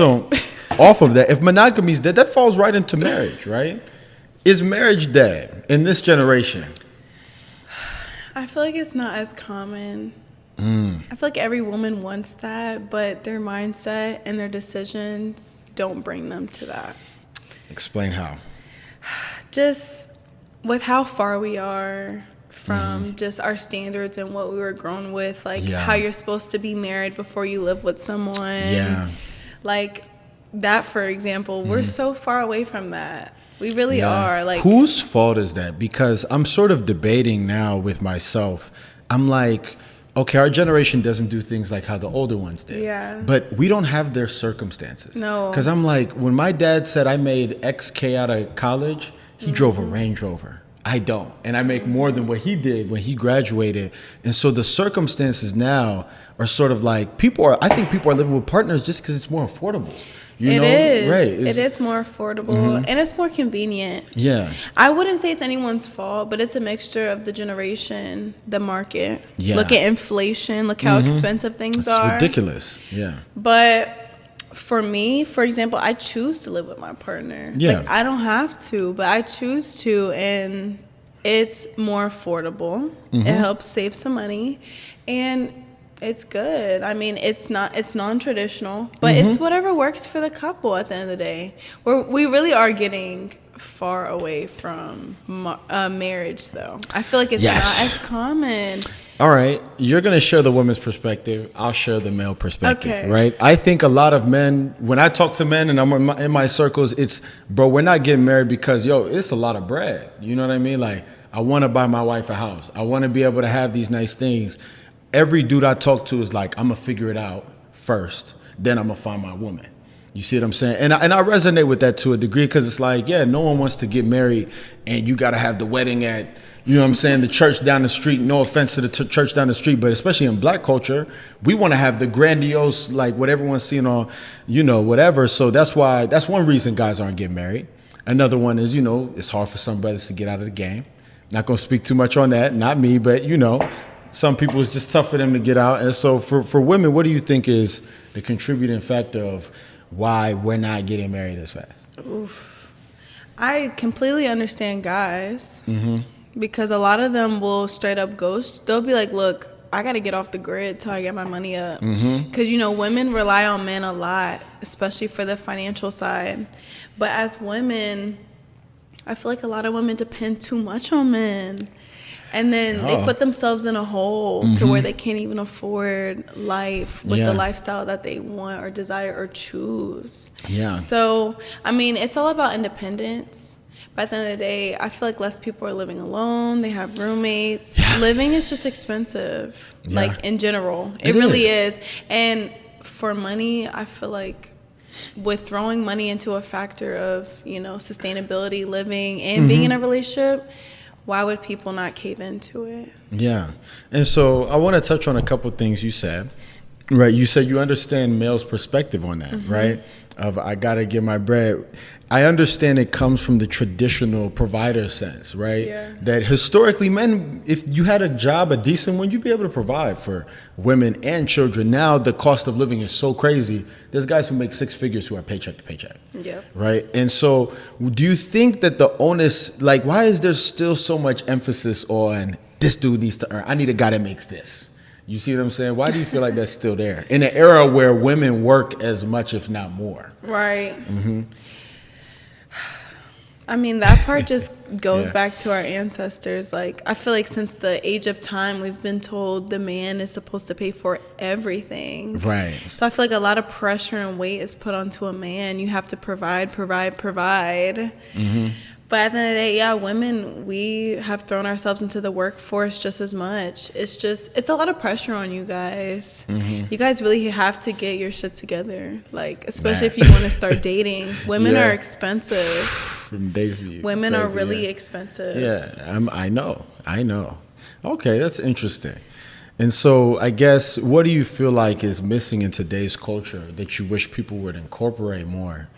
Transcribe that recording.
So, off of that, if monogamy is dead, that falls right into marriage, right? Is marriage dead in this generation? I feel like it's not as common. I feel like every woman wants that, but their mindset and their decisions don't bring them to that. Explain how. Just with how far we are from just our standards and what we were grown with, like how you're supposed to be married before you live with someone. Yeah. Like that, for example, we're so far away from that. We really are. Like, whose fault is that? Because I'm sort of debating now with myself. I'm like, okay, our generation doesn't do things like how the older ones did. Yeah. But we don't have their circumstances. No. Because I'm like, when my dad said I made XK out of college, he drove a Range Rover. I don't. And I make more than what he did when he graduated. And so the circumstances now are sort of like I think people are living with partners just because it's more affordable. You know? Right. It is more affordable and it's more convenient. Yeah. I wouldn't say it's anyone's fault, but it's a mixture of the generation, the market. Yeah. Look at inflation. Look how expensive things are. It's ridiculous. Yeah. But for me, for example, I choose to live with my partner. Yeah. Like, I don't have to, but I choose to, and it's more affordable. It helps save some money, and it's good. I mean, it's non-traditional, but it's whatever works for the couple at the end of the day. We really are getting far away from marriage, though. I feel like it's not as common. All right, you're going to share the woman's perspective. I'll share the male perspective, Okay. right? I think a lot of men, when I talk to men and I'm in my circles, it's, bro, we're not getting married because, it's a lot of bread. You know what I mean? Like, I want to buy my wife a house. I want to be able to have these nice things. Every dude I talk to is like, I'm going to figure it out first, then I'm going to find my woman. You see what I'm saying? And I resonate with that to a degree because it's like, no one wants to get married and you got to have the wedding at, you know what I'm saying, the church down the street. No offense to the church down the street, but especially in black culture, we want to have the grandiose, like what everyone's seeing on, whatever. So that's one reason guys aren't getting married. Another one is, it's hard for some brothers to get out of the game. Not going to speak too much on that. Not me, but, some people, it's just tough for them to get out. And so for women, what do you think is the contributing factor of why we're not getting married as fast? Oof. I completely understand guys because a lot of them will straight up ghost. They'll be like, look, I got to get off the grid till I get my money up. Because, women rely on men a lot, especially for the financial side. But as women, I feel like a lot of women depend too much on men. And then they put themselves in a hole to where they can't even afford life with the lifestyle that they want or desire or choose. Yeah. So, I mean, it's all about independence. But at the end of the day, I feel like less people are living alone. They have roommates. Yeah. Living is just expensive, like in general. It really is. And for money, I feel like with throwing money into a factor of, sustainability, living, and being in a relationship, why would people not cave into it? Yeah. And so I want to touch on a couple things you said. Right. You said you understand male's perspective on that, right? Of I got to get my bread. I understand it comes from the traditional provider sense, right? Yeah. That historically men, if you had a job, a decent one, you'd be able to provide for women and children. Now the cost of living is so crazy. There's guys who make six figures who are paycheck to paycheck. Yeah. Right. And so do you think that the onus, like, why is there still so much emphasis on this dude needs to earn? I need a guy that makes this. You see what I'm saying? Why do you feel like that's still there in an era where women work as much, if not more? Right. I mean, that part just goes back to our ancestors. Like, I feel like since the age of time, we've been told the man is supposed to pay for everything. Right. So I feel like a lot of pressure and weight is put onto a man. You have to provide. But at the end of the day, women, we have thrown ourselves into the workforce just as much. It's a lot of pressure on you guys. You guys really have to get your shit together. Like, especially if you want to start dating. Women are expensive. From days view. Women are really expensive. Yeah, I know. Okay, that's interesting. And so I guess, what do you feel like is missing in today's culture that you wish people would incorporate more